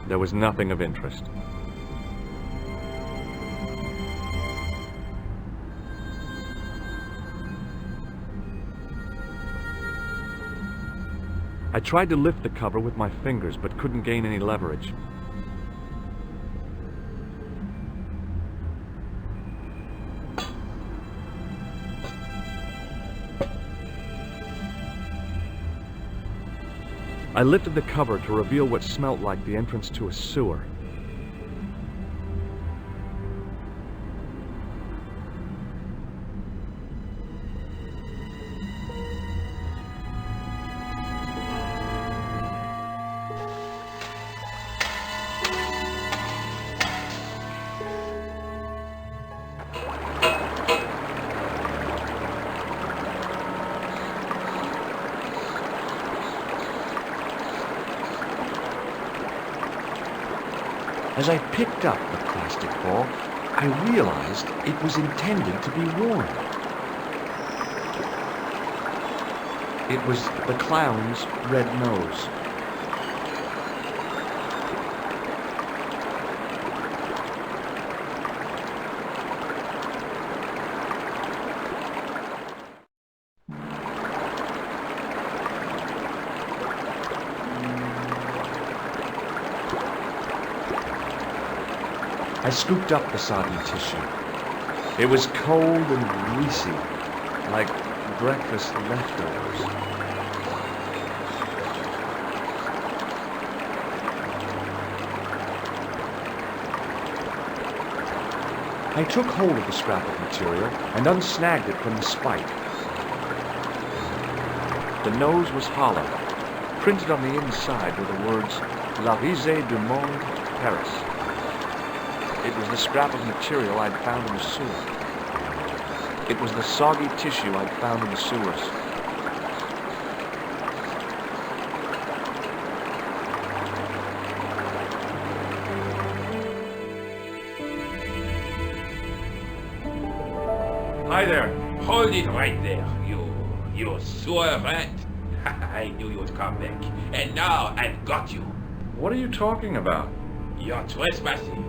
There was nothing of interest. I tried to lift the cover with my fingers, but couldn't gain any leverage. I lifted the cover to reveal what smelt like the entrance to a sewer. As I picked up the plastic ball, I realized it was intended to be worn. It was the clown's red nose. I scooped up the soggy tissue. It was cold and greasy, like breakfast leftovers. I took hold of the scrap of material and unsnagged it from the spike. The nose was hollow. Printed on the inside were the words, La Risée du Monde, Paris. It was the scrap of material I'd found in the sewer. It was the soggy tissue I'd found in the sewers. Hi there. Hold it right there, you sewer rat. I knew you'd come back, and now I've got you. What are you talking about? You're trespassing.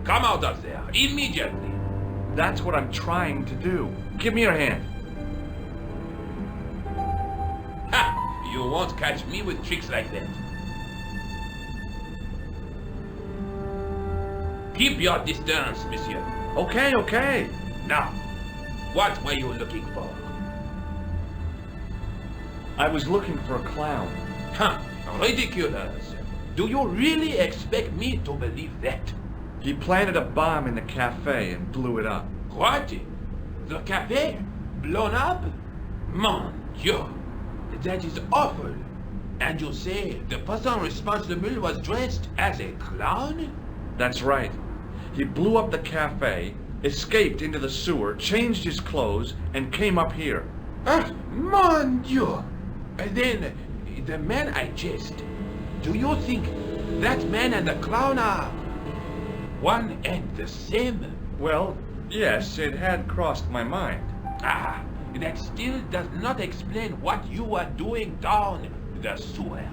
Come out of there, immediately. That's what I'm trying to do. Give me your hand. Ha! You won't catch me with tricks like that. Keep your distance, monsieur. Okay, okay. Now, what were you looking for? I was looking for a clown. Huh, ridiculous. Do you really expect me to believe that? He planted a bomb in the cafe and blew it up. What? The cafe? Blown up? Mon Dieu! That is awful. And you say the person responsible was dressed as a clown? That's right. He blew up the cafe, escaped into the sewer, changed his clothes, and came up here. Ah, mon Dieu! Then, the man I chased, do you think that man and the clown are one and the same? Well, yes, it had crossed my mind. Ah, that still does not explain what you were doing down the sewer.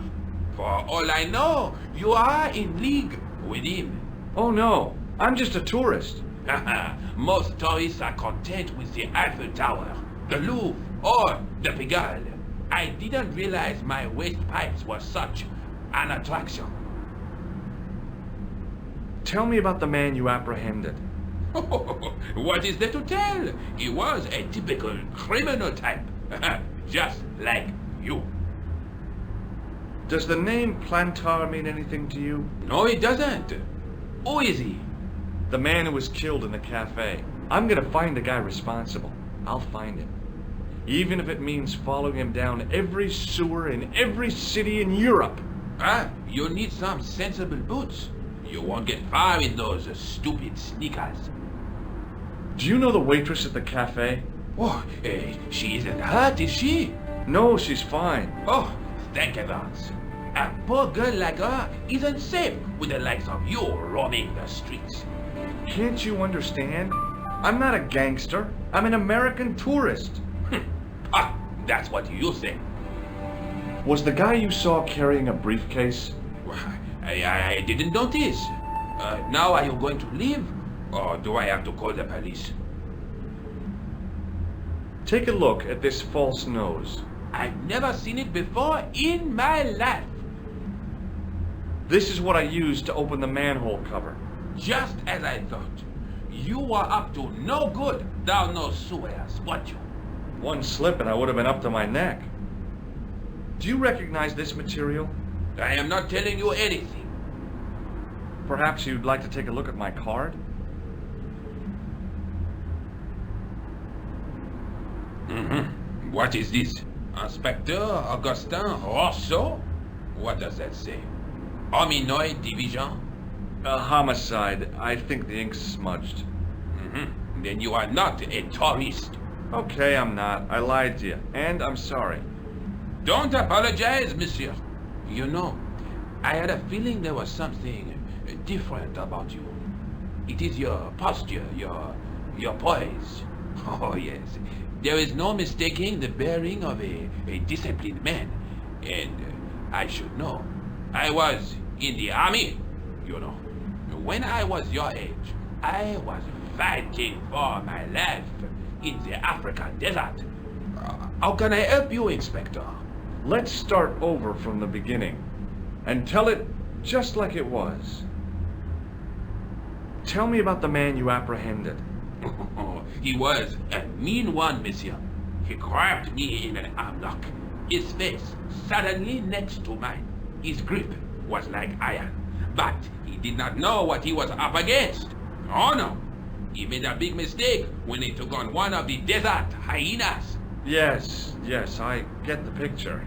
For all I know, you are in league with him. Oh no, I'm just a tourist. Haha, most tourists are content with the Eiffel Tower, the Louvre, or the Pigalle. I didn't realize my waste pipes were such an attraction. Tell me about the man you apprehended. What is there to tell? He was a typical criminal type, just like you. Does the name Plantar mean anything to you? No, it doesn't. Who is he? The man who was killed in the cafe. I'm gonna find the guy responsible. I'll find him. Even if it means following him down every sewer in every city in Europe. Ah, you need some sensible boots. You won't get far in those stupid sneakers. Do you know the waitress at the cafe? Oh, she isn't hurt, is she? No, she's fine. Oh, thank heavens. A poor girl like her isn't safe with the likes of you roaming the streets. Can't you understand? I'm not a gangster. I'm an American tourist. Ah, that's what you think. Was the guy you saw carrying a briefcase? I didn't notice. Now are you going to leave? Or do I have to call the police? Take a look at this false nose. I've never seen it before in my life. This is what I used to open the manhole cover. Just as I thought. You were up to no good down those sewers, weren't you? One slip and I would have been up to my neck. Do you recognize this material? I am not telling you anything. Perhaps you'd like to take a look at my card? What is this? Inspector Augustin Rousseau? What does that say? Hominoid Division? A homicide. I think the ink's smudged. Then you are not a tourist. Okay, I'm not. I lied to you. And I'm sorry. Don't apologize, monsieur. You know, I had a feeling there was something different about you. It is your posture, your poise. Oh, yes. There is no mistaking the bearing of a disciplined man. And I should know. I was in the army, you know. When I was your age, I was fighting for my life in the African desert. How can I help you, Inspector? Let's start over from the beginning and tell it just like it was. Tell me about the man you apprehended. He was a mean one, monsieur. He grabbed me in an armlock, his face suddenly next to mine. His grip was like iron, but he did not know what he was up against. Oh no, he made a big mistake when he took on one of the desert hyenas. Yes, I get the picture.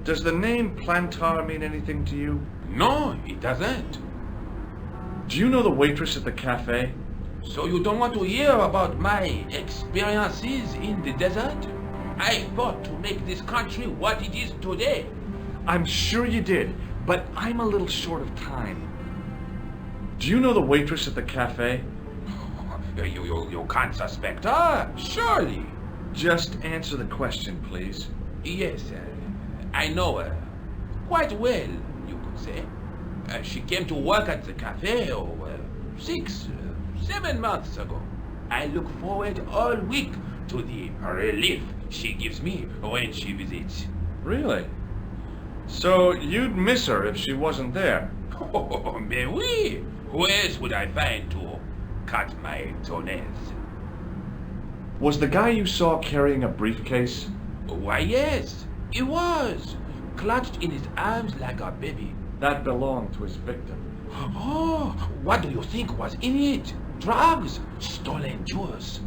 Does the name Plantar mean anything to you? No, it doesn't. Do you know the waitress at the cafe? So you don't want to hear about my experiences in the desert? I fought to make this country what it is today. I'm sure you did, but I'm a little short of time. Do you know the waitress at the cafe? You can't suspect her, surely. Just answer the question, please. Yes, I know her. Quite well, you could say. She came to work at the cafe 7 months ago. I look forward all week to the relief she gives me when she visits. Really? So you'd miss her if she wasn't there? Oh, mais oui. Who else would I find to cut my toenails? Was the guy you saw carrying a briefcase? Why, yes, he was. Clutched in his arms like a baby. That belonged to his victim. Oh, what do you think was in it? Drugs? Stolen jewels?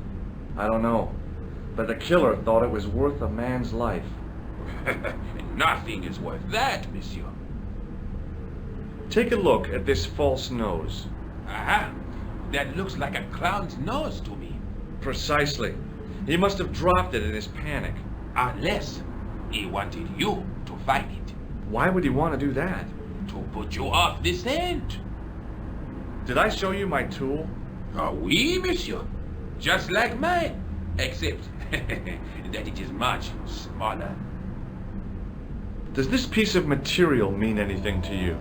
I don't know, but the killer thought it was worth a man's life. Nothing is worth that, monsieur. Take a look at this false nose. Aha, that looks like a clown's nose to me. Precisely. He must have dropped it in his panic. Unless he wanted you to find it. Why would he want to do that? To put you off the scent. Did I show you my tool? Oui, monsieur. Just like mine. Except that it is much smaller. Does this piece of material mean anything to you?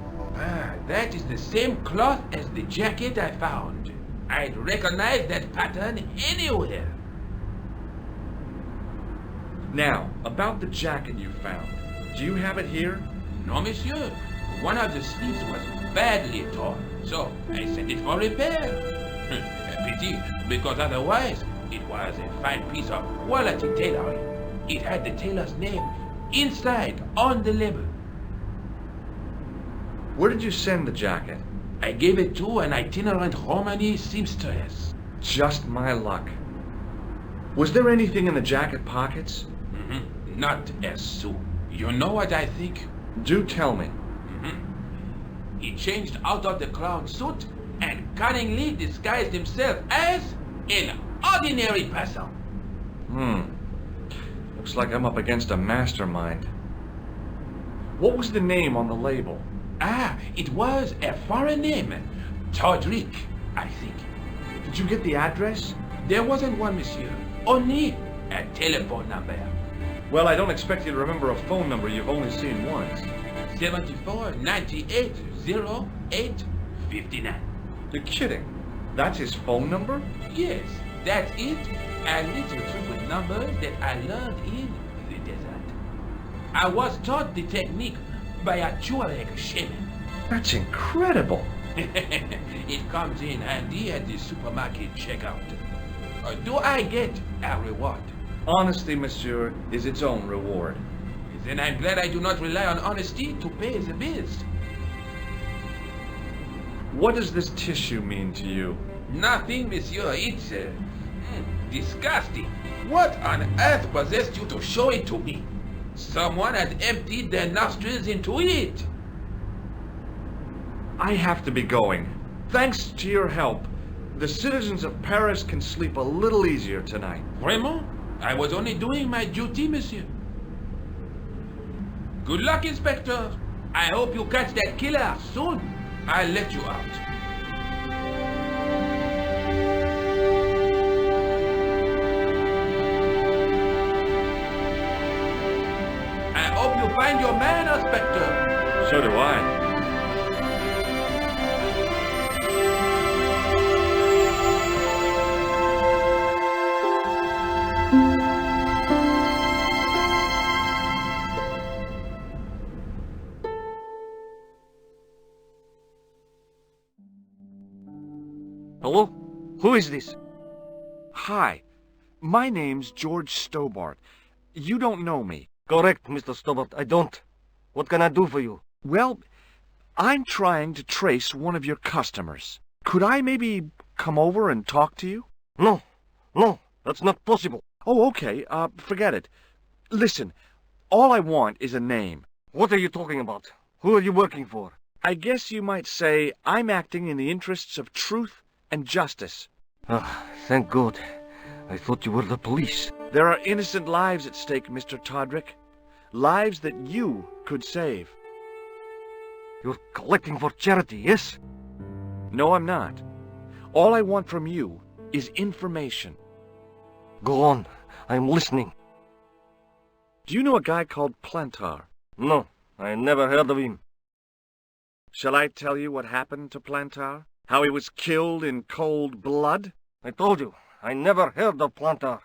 That is the same cloth as the jacket I found. I'd recognize that pattern anywhere. Now, about the jacket you found. Do you have it here? No, monsieur. One of the sleeves was badly torn, so I sent it for repair. Pity, because otherwise it was a fine piece of quality tailoring. It had the tailor's name inside on the label. Where did you send the jacket? I gave it to an itinerant Romani seamstress. Just my luck. Was there anything in the jacket pockets? Not a sou. You know what I think? Do tell me. He changed out of the clown suit and cunningly disguised himself as an ordinary person. Looks like I'm up against a mastermind. What was the name on the label? Ah, it was a foreign name. Todryk, I think. Did you get the address? There wasn't one, monsieur. Only a telephone number. Well, I don't expect you to remember a phone number you've only seen once. 74 98 08 59. You're kidding. That's his phone number? Yes, that's it. A little trick with numbers that I learned in the desert. I was taught the technique by a Todryk shaman. That's incredible. It comes in handy at the supermarket checkout. Do I get a reward? Honesty, monsieur, is its own reward. Then I'm glad I do not rely on honesty to pay the bills. What does this tissue mean to you? Nothing, monsieur. It's disgusting. What on earth possessed you to show it to me? Someone had emptied their nostrils into it. I have to be going. Thanks to your help, the citizens of Paris can sleep a little easier tonight. Vraiment? I was only doing my duty, monsieur. Good luck, Inspector. I hope you catch that killer soon. I'll let you out. I hope you find your man, Inspector. So do I. Hello? Who is this? Hi, my name's George Stobbart. You don't know me. Correct, Mr. Stobbart. I don't. What can I do for you? Well, I'm trying to trace one of your customers. Could I maybe come over and talk to you? No, that's not possible. Oh, okay. Forget it. Listen, all I want is a name. What are you talking about? Who are you working for? I guess you might say I'm acting in the interests of truth and justice. Ah, thank God. I thought you were the police. There are innocent lives at stake, Mr. Todryk. Lives that you could save. You're collecting for charity, yes? No, I'm not. All I want from you is information. Go on. I'm listening. Do you know a guy called Plantar? No, I never heard of him. Shall I tell you what happened to Plantar? How he was killed in cold blood? I told you, I never heard of Plantar.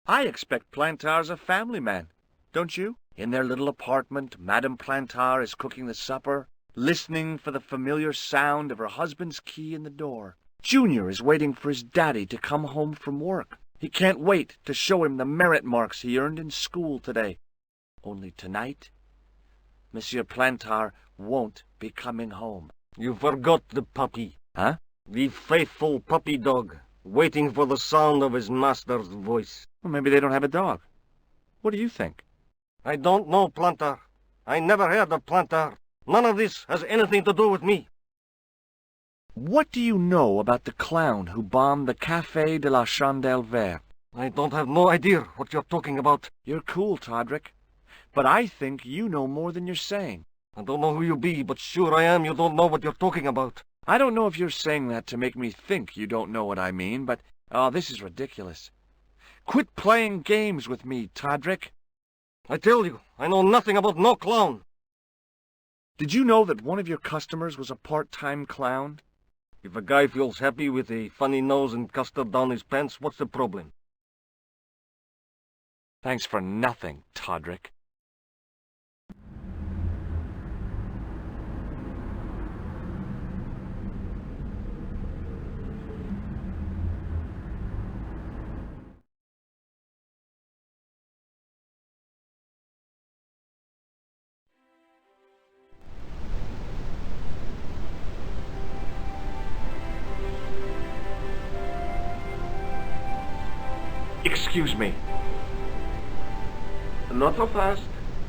I expect Plantar's a family man, don't you? In their little apartment, Madame Plantar is cooking the supper, listening for the familiar sound of her husband's key in the door. Junior is waiting for his daddy to come home from work. He can't wait to show him the merit marks he earned in school today. Only tonight, Monsieur Plantar won't be coming home. You forgot the puppy. Huh? The faithful puppy dog, waiting for the sound of his master's voice. Well, maybe they don't have a dog. What do you think? I don't know, Plantar. I never heard of Plantar. None of this has anything to do with me. What do you know about the clown who bombed the Café de la Chandelle Verte? I don't have no idea what you're talking about. You're cool, Todryk. But I think you know more than you're saying. I don't know who you be, but sure I am you don't know what you're talking about. I don't know if you're saying that to make me think you don't know what I mean, but, this is ridiculous. Quit playing games with me, Todryk. I tell you, I know nothing about no clown. Did you know that one of your customers was a part-time clown? If a guy feels happy with a funny nose and custard down his pants, what's the problem? Thanks for nothing, Todryk. Excuse me. Not so fast.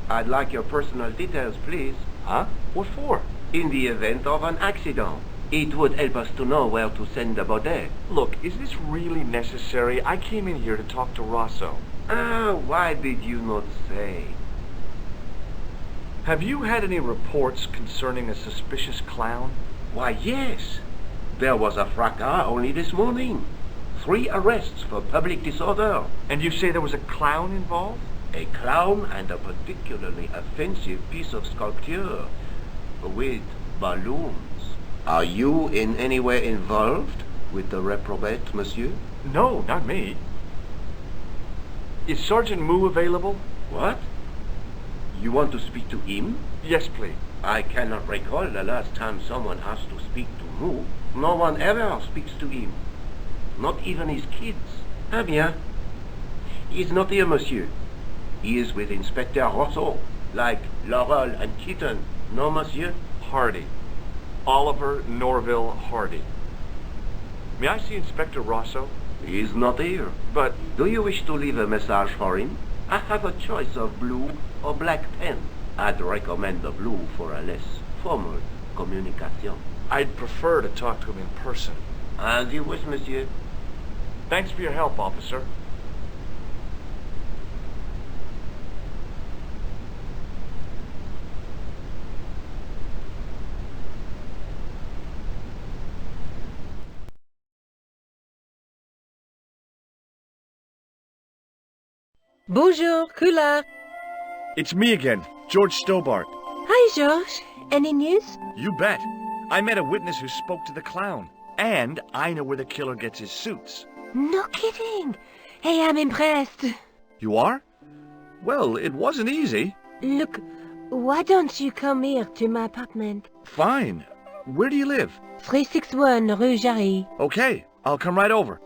I'd like your personal details, please. Huh? What for? In the event of an accident. It would help us to know where to send the body. Look, is this really necessary? I came in here to talk to Rosso. Why did you not say? Have you had any reports concerning a suspicious clown? Why, yes. There was a fracas only this morning. 3 arrests for public disorder. And you say there was a clown involved? A clown and a particularly offensive piece of sculpture with balloons. Are you in any way involved with the reprobate, monsieur? No, not me. Is Sergeant Moo available? What? You want to speak to him? Yes, please. I cannot recall the last time someone asked to speak to Moo. No one ever speaks to him. Not even his kids. Ah bien. He is not here, monsieur. He is with Inspector Rosso, like Laurel and Kitten. No, monsieur? Hardy. Oliver Norville Hardy. May I see Inspector Rosso? He is not here. But do you wish to leave a message for him? I have a choice of blue or black pen. I'd recommend the blue for a less formal communication. I'd prefer to talk to him in person. As you wish, monsieur. Thanks for your help, officer. Bonjour, Kula. It's me again, George Stobbart. Hi, George. Any news? You bet. I met a witness who spoke to the clown. And I know where the killer gets his suits. No kidding. Hey, I'm impressed. You are? Well, it wasn't easy. Look, why don't you come here to my apartment? Fine. Where do you live? 361 Rue Jarry. Okay, I'll come right over.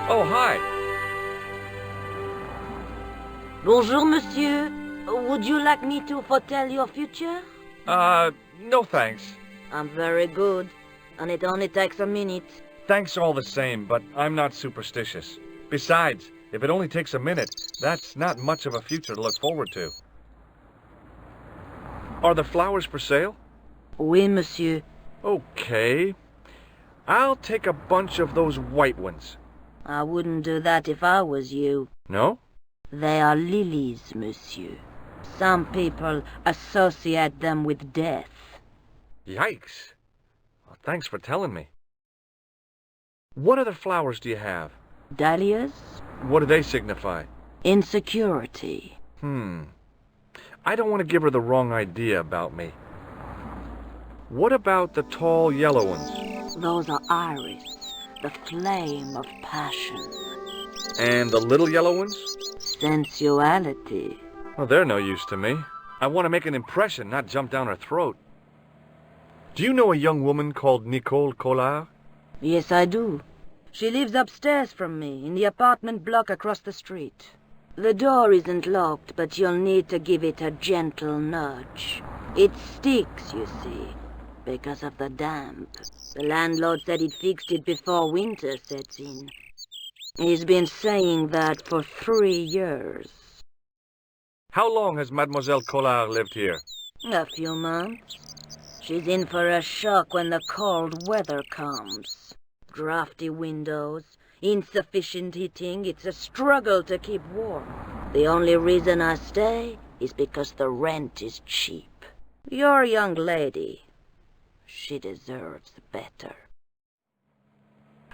Oh, hi. Bonjour, monsieur. Would you like me to foretell your future? No thanks. I'm very good, and it only takes a minute. Thanks all the same, but I'm not superstitious. Besides, if it only takes a minute, that's not much of a future to look forward to. Are the flowers for sale? Oui, monsieur. Okay. I'll take a bunch of those white ones. I wouldn't do that if I was you. No? They are lilies, monsieur. Some people associate them with death. Yikes. Well, thanks for telling me. What other flowers do you have? Dahlias? What do they signify? Insecurity. I don't want to give her the wrong idea about me. What about the tall yellow ones? Those are iris, the flame of passion. And the little yellow ones? Sensuality. Well, they're no use to me. I want to make an impression, not jump down her throat. Do you know a young woman called Nicole Collard? Yes, I do. She lives upstairs from me, in the apartment block across the street. The door isn't locked, but you'll need to give it a gentle nudge. It sticks, you see, because of the damp. The landlord said he'd fixed it before winter sets in. He's been saying that for 3 years. How long has Mademoiselle Collard lived here? A few months. She's in for a shock when the cold weather comes. Drafty windows, insufficient heating, it's a struggle to keep warm. The only reason I stay is because the rent is cheap. You're a young lady. She deserves better.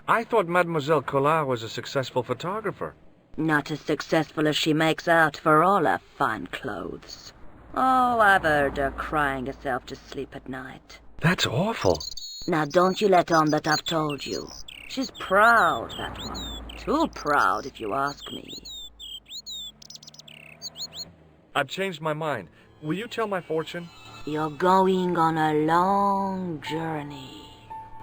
I thought Mademoiselle Collard was a successful photographer. Not as successful as she makes out for all her fine clothes. Oh, I've heard her crying herself to sleep at night. That's awful. Now don't you let on that I've told you. She's proud, that one. Too proud, if you ask me. I've changed my mind. Will you tell my fortune? You're going on a long journey.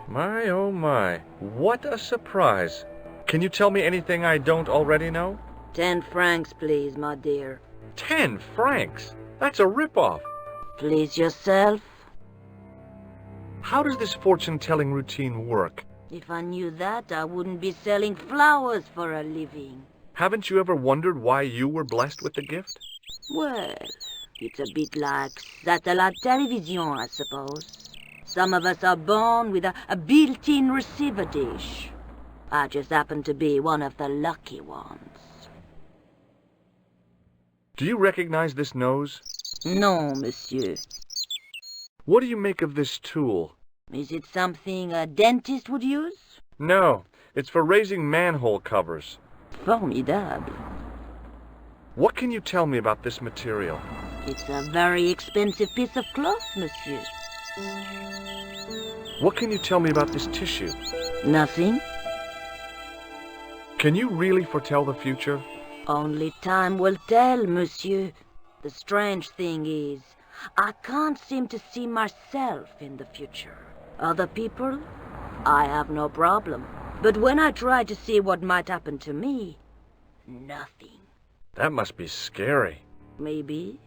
My, oh my. What a surprise. Can you tell me anything I don't already know? 10 francs, please, my dear. 10 francs? That's a rip-off. Please yourself. How does this fortune-telling routine work? If I knew that, I wouldn't be selling flowers for a living. Haven't you ever wondered why you were blessed with the gift? Well, it's a bit like satellite television, I suppose. Some of us are born with a built-in receiver dish. I just happen to be one of the lucky ones. Do you recognize this nose? No, monsieur. What do you make of this tool? Is it something a dentist would use? No, it's for raising manhole covers. Formidable. What can you tell me about this material? It's a very expensive piece of cloth, monsieur. What can you tell me about this tissue? Nothing. Can you really foretell the future? Only time will tell, monsieur. The strange thing is, I can't seem to see myself in the future. Other people, I have no problem. But when I try to see what might happen to me, nothing. That must be scary. Maybe.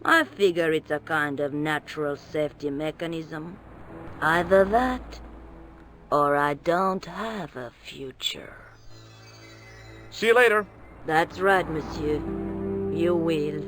I figure it's a kind of natural safety mechanism. Either that, or I don't have a future. See you later. That's right, monsieur. You will.